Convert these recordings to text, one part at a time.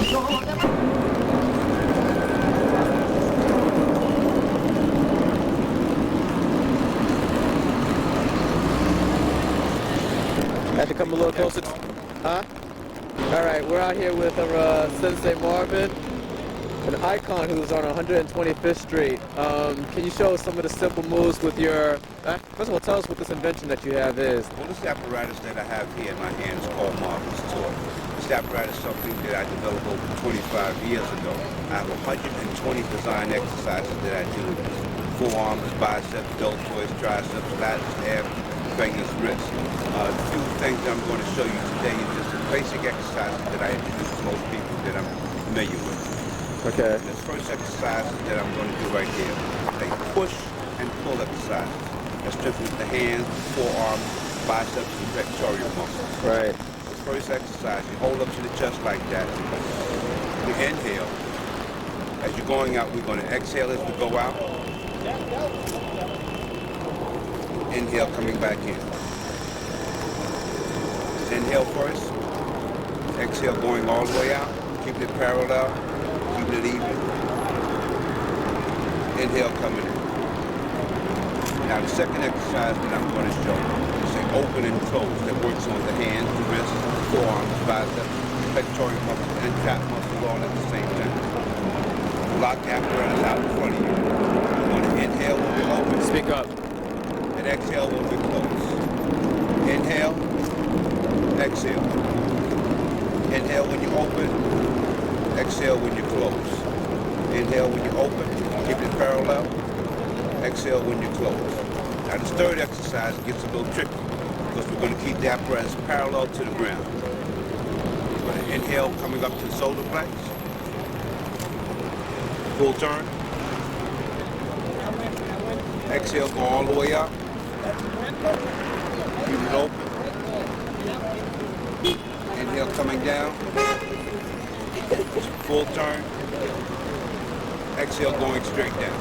Have to come a little closer. Huh? All right, we're out here with our Sensei Marvin, an icon who's on 125th Street. Can you show us some of the simple moves with your... first of all, tell us what this invention that you have is. Well, this apparatus that I have here in my hand is called Marvin's Toy. This apparatus is something that I developed over 25 years ago. I have 120 design exercises that I do. Forearms, biceps, deltoids, triceps, lats, abs, fingers, wrists. The few things I'm going to show you today is just the basic exercises that I introduce to most people that I'm familiar with. Okay. This first exercise that I'm going to do right here, a push and pull exercise. That strengthens the hands, forearms, biceps, and pectoral muscles. Right. This first exercise, you hold up to the chest like that. You inhale. As you're going out, we're going to exhale as we go out. Inhale, coming back in. Inhale first. Exhale, going all the way out. Keeping it parallel. Keeping it even. Inhale, coming in. Now the second exercise that I'm going to show is an open and close that works on the hands, the wrists, forearms, biceps, pectoral muscles, and calf muscles all at the same time. Lock the apparatus out in front of you. You're going to inhale when we open. Speak up. And exhale when we close. Inhale, exhale. Inhale when you open, exhale when you close. Inhale when you open, keep it parallel. Exhale when you close. Now this third exercise gets a little tricky because we're going to keep the apparatus parallel to the ground. We're going to inhale coming up to the shoulder blades. Full turn. Exhale, go all the way up. Keep it open. Inhale coming down. Full turn. Exhale going straight down.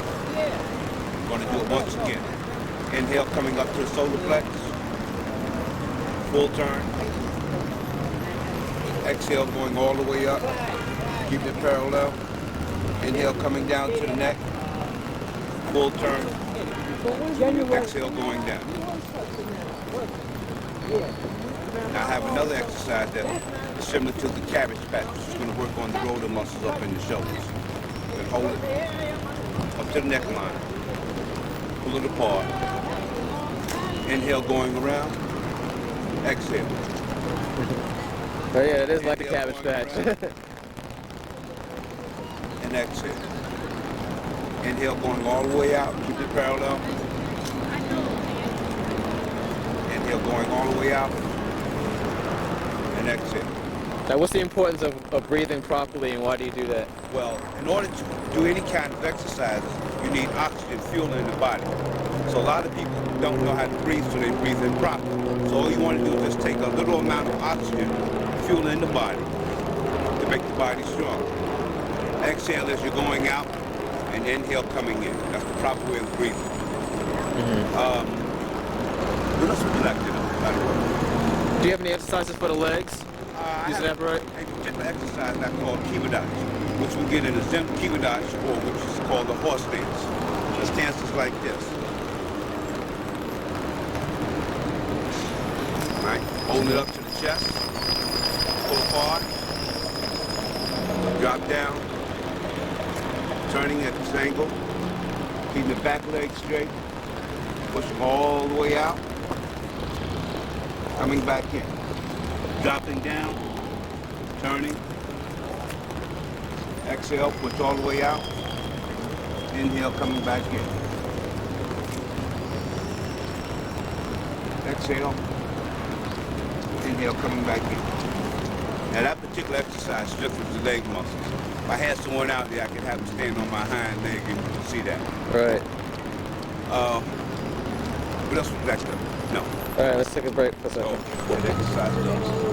We're going to do it once again. Inhale coming up to the solar flex. Full turn. Exhale going all the way up. Keep it parallel. Inhale coming down to the neck. Full turn. Exhale going down. Now I have another exercise that is similar to the cabbage patch. It's going to work on the rotor muscles up in the shoulders. You're going to hold it up to the neckline. Pull it apart. Inhale going around. Exhale. Oh yeah, it is like a cabbage patch. And exhale. Inhale going all the way out. Keep it parallel. Inhale going all the way out. And exhale. Now what's the importance of breathing properly and why do you do that? Well, in order to do any kind of exercises, you need oxygen fuel in the body. So a lot of people don't know how to breathe, so they breathe in properly. So all you want to do is just take a little amount of oxygen, fuel in the body to make the body strong. Exhale as you're going out, and inhale coming in. That's the proper way of breathing. What else would you like to know, by the way? Do you have any exercises for the legs? Using that right? A particular exercise I call kibadash, which we get in the Zen kibadash, or which is called the horse stance. The stance is like this. Right? Hold it up to the chest. Pull apart. Drop down. Turning at this angle. Keeping the back leg straight. Pushing all the way out. Coming back in. Dropping down. Turning. Exhale, push all the way out. Inhale, coming back in. Exhale. Inhale, coming back in. Now that particular exercise strengthens the leg muscles. If I had someone out there, I could have them stand on my hind leg and you can see that. Right. What else would you like to know? All right, let's take a break for a second. That exercise does.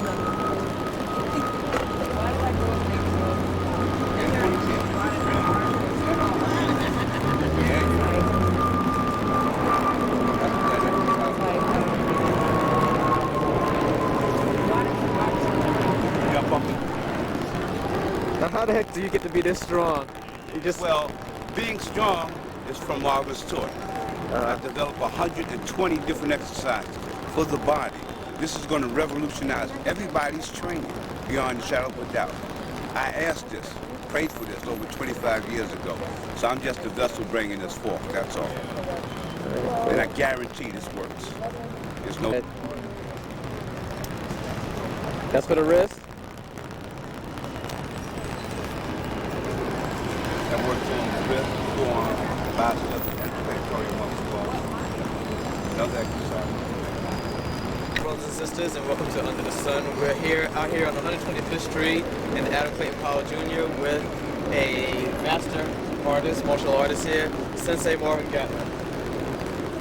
Now, how the heck do you get to be this strong? You just... Well, being strong is from Marvin's toy. I've developed 120 different exercises for the body. This is going to revolutionize everybody's training beyond a shadow of a doubt. I asked this, prayed for this over 25 years ago. So I'm just a vessel bringing this forth, that's all. And I guarantee this works. There's no... That's for the wrist? That works on the wrist, forearm, biceps, and pectoral muscles. Another exercise. Brothers and sisters, and welcome to Under the Sun. We're out here on 125th Street in Adam Clayton Powell Jr. with a master artist, martial artist here, Sensei Marvin Gatling.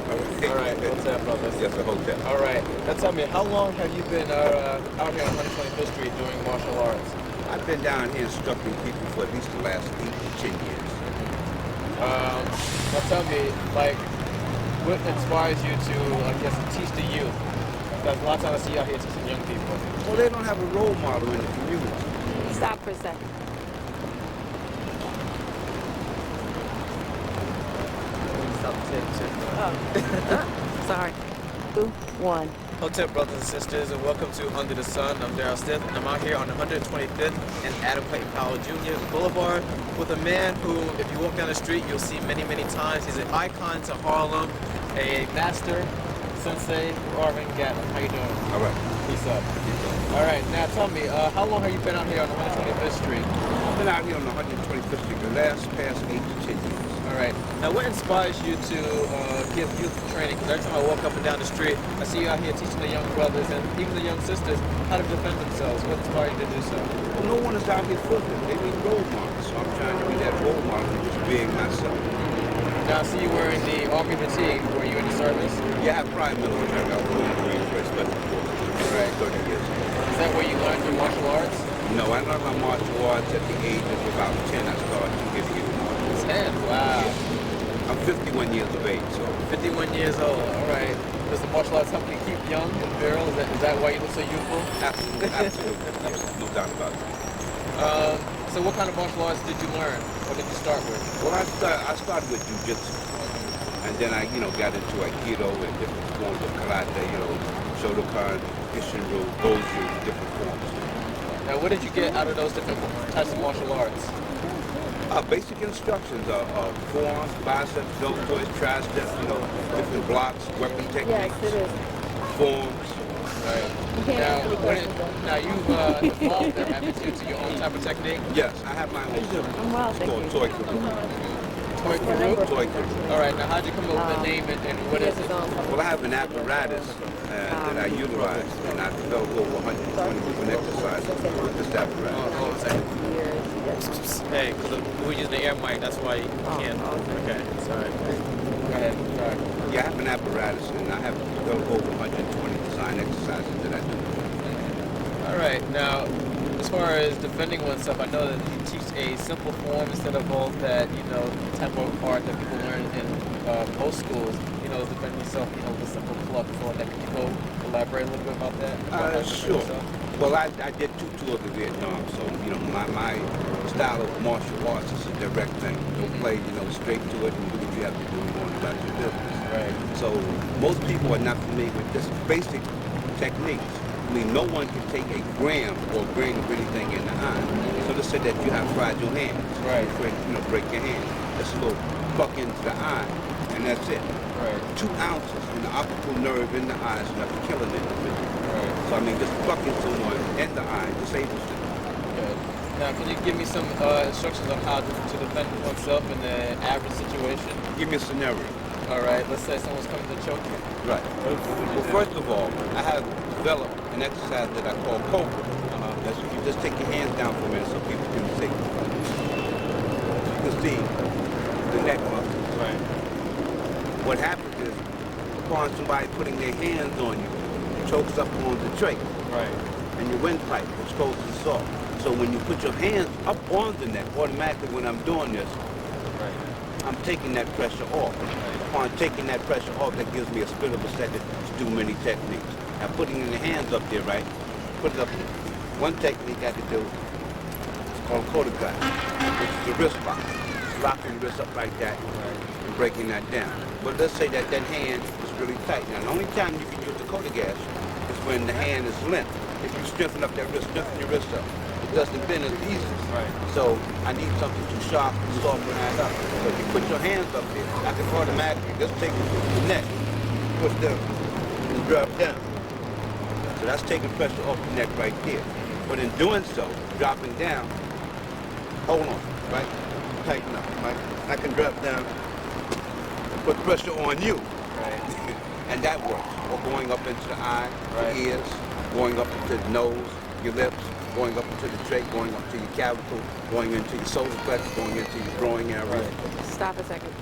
All right, hotel, brothers. Yes, a hotel. All right. Now tell me, how long have you been out here on 125th Street doing martial arts? I've been down here instructing people for at least the last 8 to 10 years. Now tell me, like, what inspires you to, I guess, teach the youth? Because a lot of times I see you out here teaching young people. Well, they don't have a role model in the community. Stop for a second. Oh. Sorry. 2, 1. Hotel, brothers and sisters, and welcome to Under the Sun. I'm Daryl Stith, and I'm out here on 125th and Adam Clayton Powell Jr. Boulevard with a man who, if you walk down the street, you'll see many, many times. He's an icon to Harlem, a master, Sensei Marvin Gatling. How you doing? All right. Peace up. All right, now tell me, how long have you been out here on 125th Street? I've been out here on 125th Street the past 8 to 10 years. All right. Now, what inspires you to give youth training? Because every time I walk up and down the street, I see you out here teaching the young brothers and even the young sisters how to defend themselves. What inspires you to do so? Well, no one is out here flipping. They need role models. So I'm trying to be that role model, just being myself. Now, I see you wearing the Army fatigue. Were you in the service? Yeah, I have prior military. I was going to Marine for special forces. Right. 30 years. Is that where you learned your martial arts? No, I learned my martial arts at the age of about 10. I started getting into martial arts. 10? Wow. I'm 51 years of age, so. 51 years old. All right. Does the martial arts help you keep young and virile? Is that why you look so youthful? Absolutely, absolutely. Yes, no doubt about it. So what kind of martial arts did you learn? What did you start with? Well, I started with jiu-jitsu. And then I, got into Aikido and different forms of karate, Shotokan, Ishinru, Goju, different forms. Now, what did you get out of those different types of martial arts? Basic instructions of forearms, biceps, deltoids, triceps, different blocks, weapon techniques, Yes, it is. forms. Right. You can't answer the question, Now you've evolved them, haven't you, to your own type of technique? Yes, I have my own system. I'm well, It's thank called you. Toy Kuru. Toy Kuru? Toy Kuru. All right, now how'd you come up with the name and what is it? Well, I have an apparatus that I utilize, and I've developed over 120 different exercises with this apparatus. Hold on a second. Hey, because we're using the air mic, that's why you can't. Okay, sorry. Go ahead, sorry. Yeah, I have an apparatus, and I have developed over 120 design exercises that I do. All right, now, as far as defending oneself, I know that you teach a simple form instead of all that, type of art that people learn in most schools. Defend yourself, with simple club for that. Can you go elaborate a little bit about that? Sure. Well, I did 2 tours of Vietnam, so, my style of martial arts is a direct thing. Don't play, straight to it and do what you have to do and go on about your business. Right. So most people are not familiar with this basic techniques. I mean, no one can take a gram or grain of anything in the eye. So let's say that you have fragile hands. Right. Break your hand. Just a little buck into the eye, and that's it. Right. 2 ounces in the optical nerve in the eye is enough to kill an individual. Right. So I mean, just bucking someone in the eye disables them. Good. Now, can you give me some instructions on how to defend oneself in an average situation? Give me a scenario. All right. Let's say someone's coming to choke you. Right. Well, first of all, I have developed an exercise that I call cobra. That's if you just take your hands down for a minute so people can see. You can see the neck muscles. Right. What happens is, upon somebody putting their hands on you, it chokes up on the trach. Right. And your windpipe, which goes to soft. So when you put your hands up on the neck, automatically when I'm doing this, Right. I'm taking that pressure off. Upon taking that pressure off, that gives me a split of a second to do many techniques. Now putting the hands up there, right? Put it up there. One technique I could do is called quarter gun, which is the wrist lock. It's locking the wrist up like that and breaking that down. But let's say that that hand is really tight. Now, the only time you can use the quarter gas is when the hand is limp. If you strengthen up that wrist, strengthen your wrist up. It doesn't bend as easy. Right. So I need something to sharp and soften that up. So if you put your hands up there, I can automatically just take the neck, push down, and drop down. So that's taking pressure off the neck right there. But in doing so, dropping down, hold on, right? Tighten up, right? I can drop down, put pressure on you, right? And that works. Or going up into the eye, the ears, going up into the nose, your lips, going up into the trach, going up to your clavicle, going into your solar plexus, going into your groin area. Stop a second.